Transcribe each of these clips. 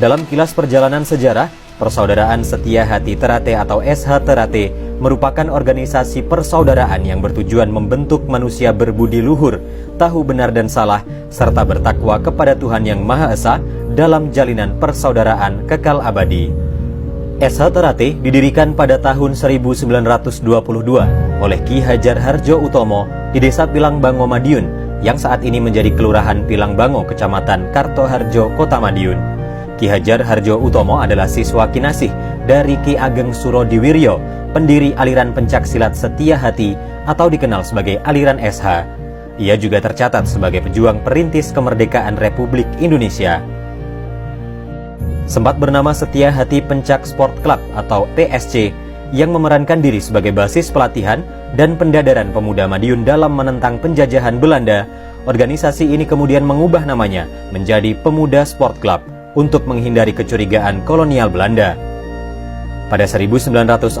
Dalam kilas perjalanan sejarah, Persaudaraan Setia Hati Terate atau SH Terate merupakan organisasi persaudaraan yang bertujuan membentuk manusia berbudi luhur, tahu benar dan salah, serta bertakwa kepada Tuhan Yang Maha Esa dalam jalinan persaudaraan kekal abadi. SH Terate didirikan pada tahun 1922 oleh Ki Hajar Hardjo Utomo di Desa Pilangbango, Madiun, yang saat ini menjadi Kelurahan Pilangbango, Kecamatan Kartoharjo, Kota Madiun. Ki Hajar Hardjo Utomo adalah siswa kinasih dari Ki Ageng Surodiwiryo, pendiri aliran pencaksilat Setia Hati atau dikenal sebagai aliran SH. Ia juga tercatat sebagai pejuang perintis kemerdekaan Republik Indonesia. Sempat bernama Setia Hati Pencak Sport Club atau PSC, yang memerankan diri sebagai basis pelatihan dan pendadaran pemuda Madiun dalam menentang penjajahan Belanda. Organisasi ini kemudian mengubah namanya menjadi Pemuda Sport Club untuk menghindari kecurigaan kolonial Belanda. Pada 1942,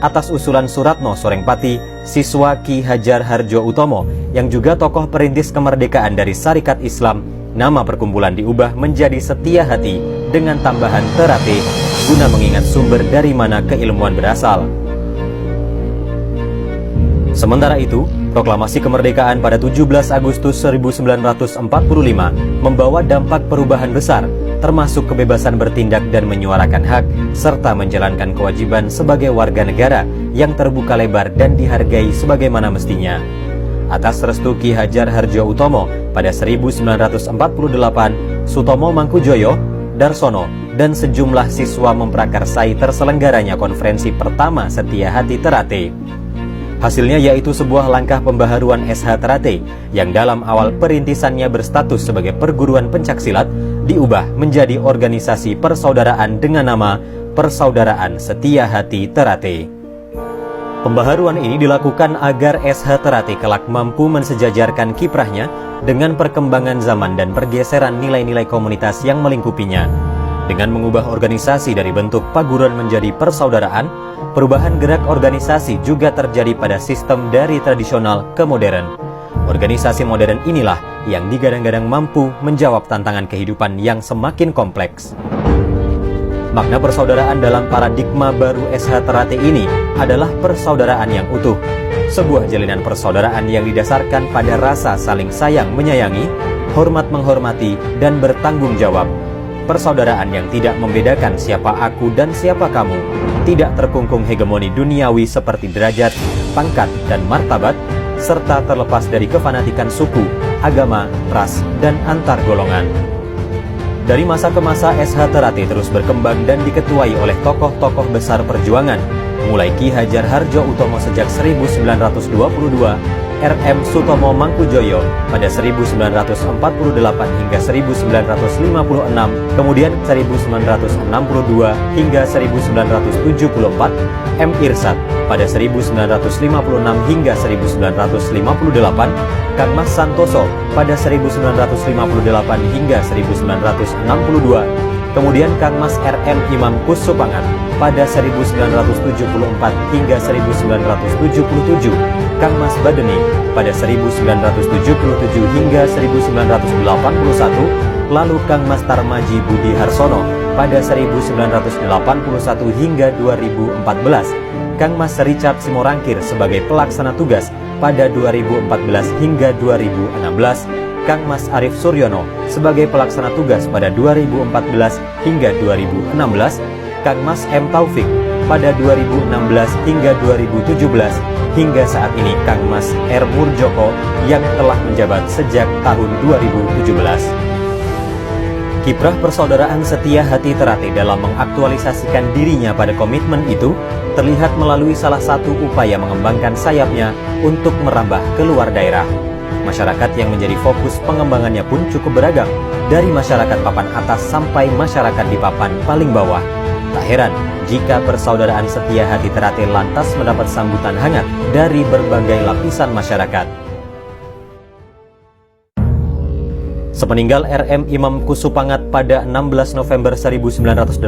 atas usulan Suratno Sorengpati, siswa Ki Hajar Hardjo Utomo yang juga tokoh perintis kemerdekaan dari Syarikat Islam, nama perkumpulan diubah menjadi Setia Hati dengan tambahan Terate guna mengingat sumber dari mana keilmuan berasal. Sementara itu, proklamasi kemerdekaan pada 17 Agustus 1945 membawa dampak perubahan besar, termasuk kebebasan bertindak dan menyuarakan hak, serta menjalankan kewajiban sebagai warga negara yang terbuka lebar dan dihargai sebagaimana mestinya. Atas restu Ki Hajar Hardjo Utomo, pada 1948, Sutomo Mangkujoyo, Darsono, dan sejumlah siswa memprakarsai terselenggaranya konferensi pertama Setia Hati Terate. Hasilnya yaitu sebuah langkah pembaharuan SH Terate yang dalam awal perintisannya berstatus sebagai perguruan pencaksilat diubah menjadi organisasi persaudaraan dengan nama Persaudaraan Setia Hati Terate. Pembaharuan ini dilakukan agar SH Terate kelak mampu mensejajarkan kiprahnya dengan perkembangan zaman dan pergeseran nilai-nilai komunitas yang melingkupinya. Dengan mengubah organisasi dari bentuk paguran menjadi persaudaraan, perubahan gerak organisasi juga terjadi pada sistem dari tradisional ke modern. Organisasi modern inilah yang digadang-gadang mampu menjawab tantangan kehidupan yang semakin kompleks. Makna persaudaraan dalam paradigma baru SH Terate ini adalah persaudaraan yang utuh, sebuah jalinan persaudaraan yang didasarkan pada rasa saling sayang menyayangi, hormat menghormati, dan bertanggung jawab. Persaudaraan yang tidak membedakan siapa aku dan siapa kamu, tidak terkungkung hegemoni duniawi seperti derajat, pangkat, dan martabat, serta terlepas dari kefanatikan suku, agama, ras, dan antar golongan. Dari masa ke masa, SH Terate terus berkembang dan diketuai oleh tokoh-tokoh besar perjuangan, mulai Ki Hajar Hardjo Utomo sejak 1922, RM Sutomo Mangkujoyo pada 1948 hingga 1956, kemudian 1962 hingga 1974, M. Irsad pada 1956 hingga 1958, Kang Mas Santoso pada 1958 hingga 1962, kemudian Kang Mas RM Imam Kusupangat pada 1974 hingga 1977, Kang Mas Badeni pada 1977 hingga 1981, lalu Kang Mas Tarmaji Budi Harsono pada 1981 hingga 2014, Kang Mas Richard Simorangkir sebagai pelaksana tugas pada 2014 hingga 2016, Kang Mas Arief Suryono sebagai pelaksana tugas pada 2014 hingga 2016, Kang Mas M. Taufik pada 2016 hingga 2017, hingga saat ini Kang Mas R. Murjoko yang telah menjabat sejak tahun 2017. Kiprah persaudaraan Setia Hati Terate dalam mengaktualisasikan dirinya pada komitmen itu terlihat melalui salah satu upaya mengembangkan sayapnya untuk merambah keluar daerah. Masyarakat yang menjadi fokus pengembangannya pun cukup beragam, dari masyarakat papan atas sampai masyarakat di papan paling bawah. Tak heran jika persaudaraan Setia Hati Terate lantas mendapat sambutan hangat dari berbagai lapisan masyarakat. Sepeninggal RM Imam Kusupangat pada 16 November 1987,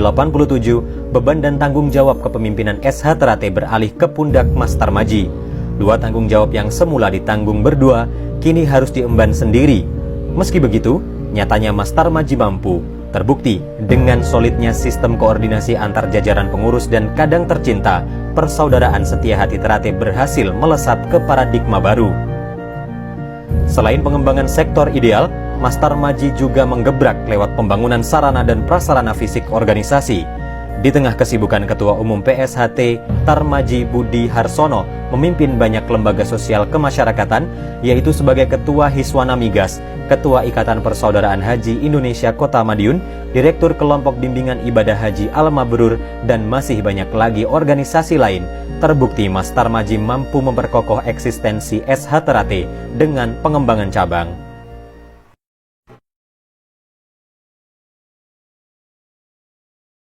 beban dan tanggung jawab kepemimpinan SH Terate beralih ke pundak Mas Tarmaji. Dua tanggung jawab yang semula ditanggung berdua, kini harus diemban sendiri. Meski begitu, nyatanya Mas Tarmaji mampu, Terbukti dengan solidnya sistem koordinasi antar jajaran pengurus dan kadang tercinta, persaudaraan Setia Hati Terate berhasil melesat ke paradigma baru. Selain pengembangan sektor ideal, Mas Tarmadji juga menggebrak lewat pembangunan sarana dan prasarana fisik organisasi. Di tengah kesibukan Ketua Umum PSHT, Tarmadji Budi Harsono memimpin banyak lembaga sosial kemasyarakatan, yaitu sebagai Ketua Hiswana Migas, Ketua Ikatan Persaudaraan Haji Indonesia Kota Madiun, Direktur Kelompok Bimbingan Ibadah Haji Al-Mabrur, dan masih banyak lagi organisasi lain. Terbukti Mas Tarmadji mampu memperkokoh eksistensi SH Terate dengan pengembangan cabang.